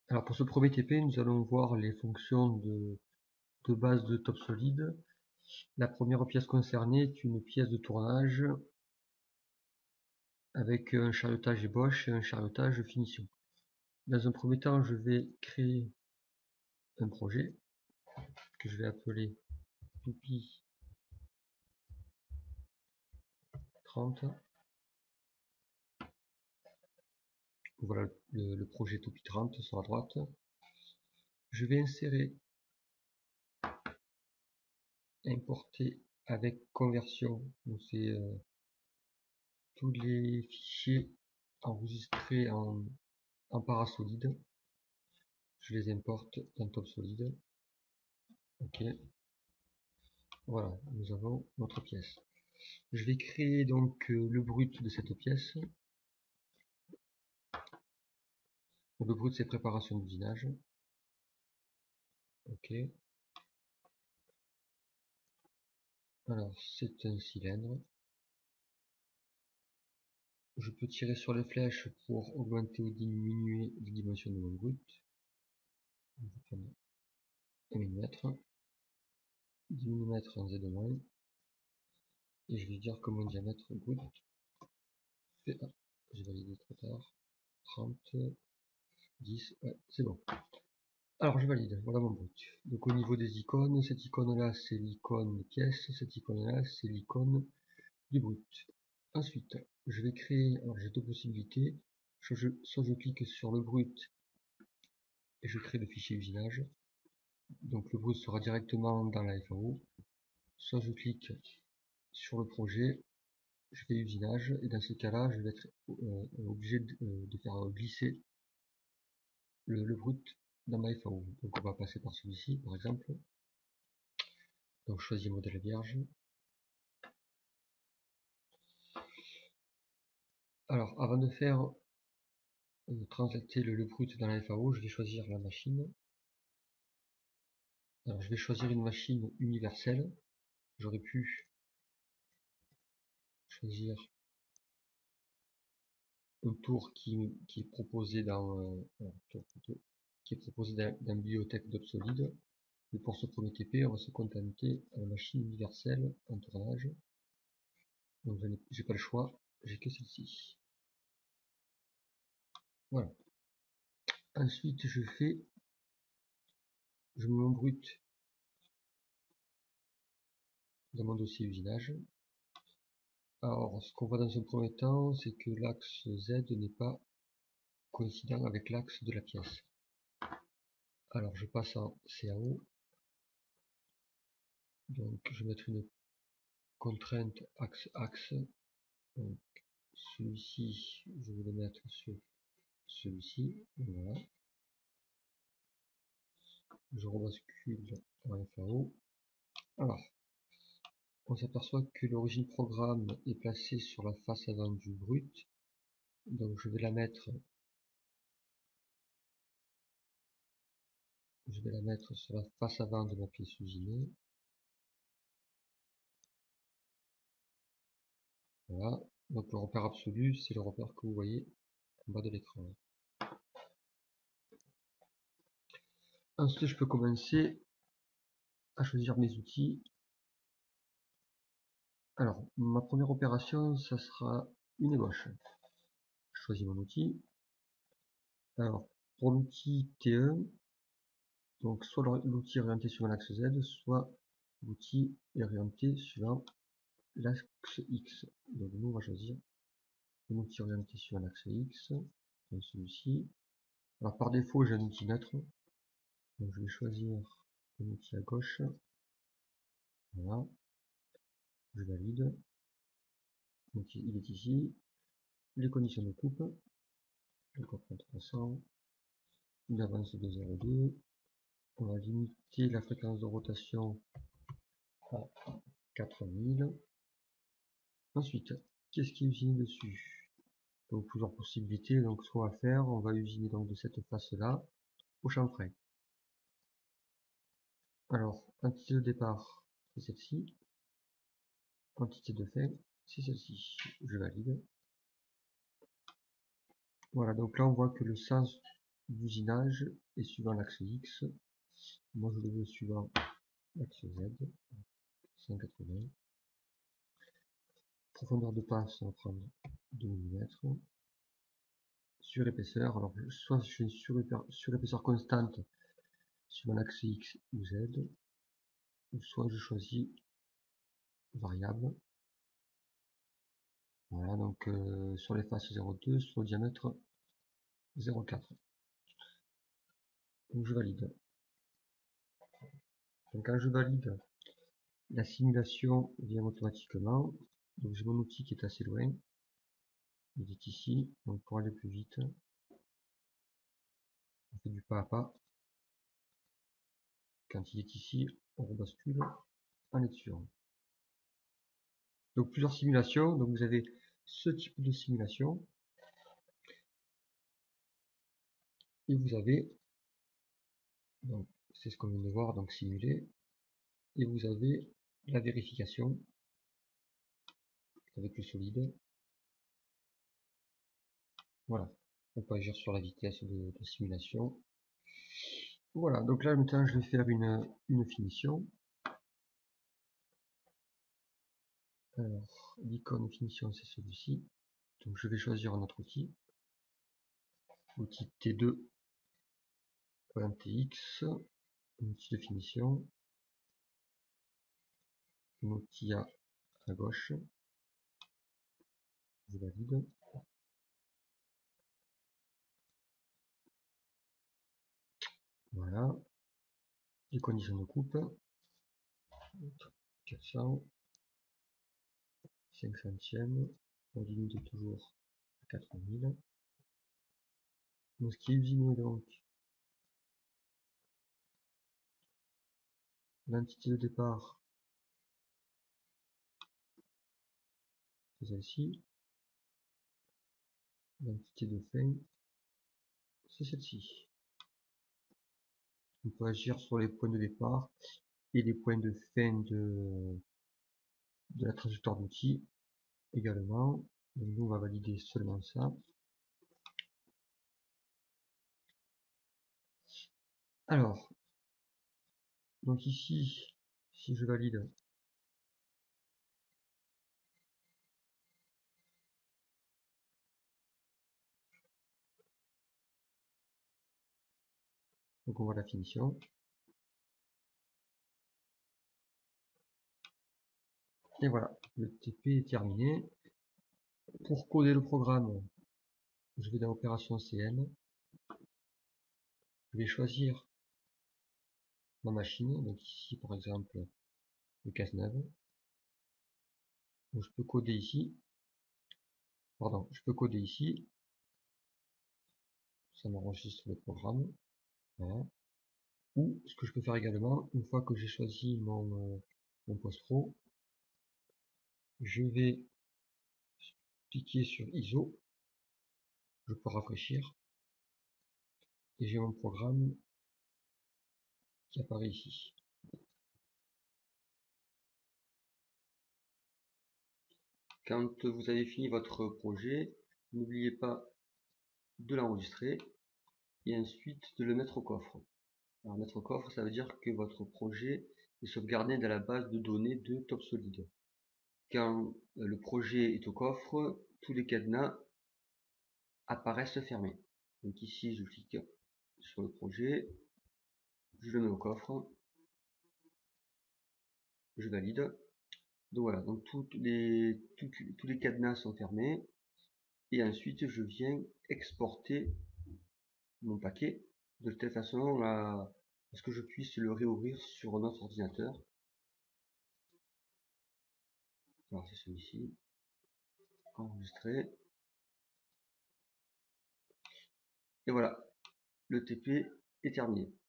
Alors pour ce premier TP, nous allons voir les fonctions de base de TopSolid. La première pièce concernée est une pièce de tournage avec un chariotage ébauche et un chariotage finition. Dans un premier temps, je vais créer un projet que je vais appeler Toupie 30. Voilà le projet Toupie 30 sur la droite. Je vais insérer, importer avec conversion. Donc c'est tous les fichiers enregistrés en parasolide. Je les importe dans TopSolid. Ok, voilà, nous avons notre pièce. Je vais créer donc le brut de cette pièce. Donc, le brut c'est préparation d'usinage. Ok. Alors c'est un cylindre. Je peux tirer sur les flèches pour augmenter ou diminuer les dimensions de mon brut. 1 mm, 10 mm en Z-, et je vais dire que mon diamètre brut fait, j'ai validé trop tard, 30, 10, ouais, c'est bon. Alors je valide, voilà mon brut. Donc au niveau des icônes, cette icône là c'est l'icône pièce, cette icône là c'est l'icône du brut. Ensuite, je vais créer, alors j'ai deux possibilités, soit je clique sur le brut et je crée le fichier usinage, donc le brut sera directement dans la FAO, soit je clique sur le projet, je fais usinage, et dans ce cas là je vais être obligé de faire glisser le brut dans ma FAO. Donc on va passer par celui-ci par exemple. Donc je choisis modèle vierge. Alors avant de faire transacter le brut dans la FAO, je vais choisir la machine. Alors je vais choisir une machine universelle. J'aurais pu choisir un tour qui est proposé dans dans bibliothèque d'Obsolide. Mais pour ce premier TP, on va se contenter à la machine universelle en tournage. Donc j'ai pas le choix, j'ai que celle-ci. Voilà. Ensuite je mets mon brut dans mon dossier usinage. Alors ce qu'on voit dans un premier temps, c'est que l'axe Z n'est pas coïncident avec l'axe de la pièce. Alors je passe en CAO. Donc je vais mettre une contrainte axe-axe. Donc celui-ci, je vais le mettre sur celui-ci. Voilà. Je rebascule en FAO. Alors, on s'aperçoit que l'origine programme est placée sur la face avant du brut. Donc je vais la mettre sur la face avant de ma pièce usinée. Voilà. Donc le repère absolu, c'est le repère que vous voyez en bas de l'écran. Ensuite, je peux commencer à choisir mes outils. Alors, ma première opération, ça sera une ébauche. Je choisis mon outil. Alors, pour l'outil T1, donc soit l'outil orienté suivant l'axe Z, soit l'outil orienté suivant l'axe X. Donc nous, on va choisir un outil orienté suivant l'axe X, donc celui-ci. Alors par défaut, j'ai un outil neutre. Donc je vais choisir un outil à gauche. Voilà. Je valide. Donc il est ici. Les conditions de coupe. Je comprends 300. Une avance de 0,2. On va limiter la fréquence de rotation à 4000. Ensuite, qu'est-ce qui est usiné dessus? Donc plusieurs possibilités. Donc ce qu'on va faire, on va usiner donc de cette face-là au chanfrein. Alors, quantité de départ, c'est celle-ci. Quantité de fin, c'est celle-ci. Je valide. Voilà, donc là on voit que le sens d'usinage est suivant l'axe X. Moi je le veux suivant l'axe Z, 180. Profondeur de passe, on va prendre 2 mm. Sur épaisseur, alors soit je fais une surépaisseur constante suivant l'axe X ou Z, ou soit je choisis variable. Voilà, donc sur les faces 0,2, sur le diamètre 0,4. Donc je valide. Donc quand je valide, la simulation vient automatiquement. Donc j'ai mon outil qui est assez loin. Il est ici. Donc pour aller plus vite, on fait du pas à pas. Quand il est ici, on rebascule en lecture. Donc plusieurs simulations. Donc vous avez ce type de simulation. Et vous avez, donc c'est ce qu'on vient de voir, donc simuler. Et vous avez la vérification avec le solide. Voilà. On peut agir sur la vitesse de simulation. Voilà, donc là maintenant je vais faire une finition. Alors, l'icône finition c'est celui-ci. Donc je vais choisir un autre outil. Outil T2.tx, un outil de finition, un outil à gauche. Je valide. Voilà. Les conditions de coupe. 400. 5 centièmes. On limite toujours à 4000. Donc ce qui est usiné donc, l'entité de départ, c'est celle-ci. L'entité de fin, c'est celle-ci. On peut agir sur les points de départ et les points de fin de la trajectoire d'outil également. Donc nous on va valider seulement ça. Alors, donc ici, si je valide, donc on voit la finition. Et voilà, le TP est terminé. Pour coder le programme, je vais dans opération CN. Je vais choisir ma machine, donc ici par exemple le Cas9. Donc je peux coder ici. Pardon, je peux coder ici. Ça m'enregistre le programme. Voilà. Ou ce que je peux faire également, une fois que j'ai choisi mon post-pro, je vais cliquer sur ISO. Je peux rafraîchir. Et j'ai mon programme qui apparaît ici. Quand vous avez fini votre projet, n'oubliez pas de l'enregistrer et ensuite de le mettre au coffre. Alors mettre au coffre, ça veut dire que votre projet est sauvegardé dans la base de données de TopSolid. Quand le projet est au coffre, tous les cadenas apparaissent fermés. Donc ici, je clique sur le projet, je le mets au coffre, je valide. Donc voilà, donc tous les cadenas sont fermés. Et ensuite, je viens exporter mon paquet de telle façon à ce que je puisse le réouvrir sur notre ordinateur. Alors c'est celui-ci, enregistrer. Et voilà, le TP est terminé.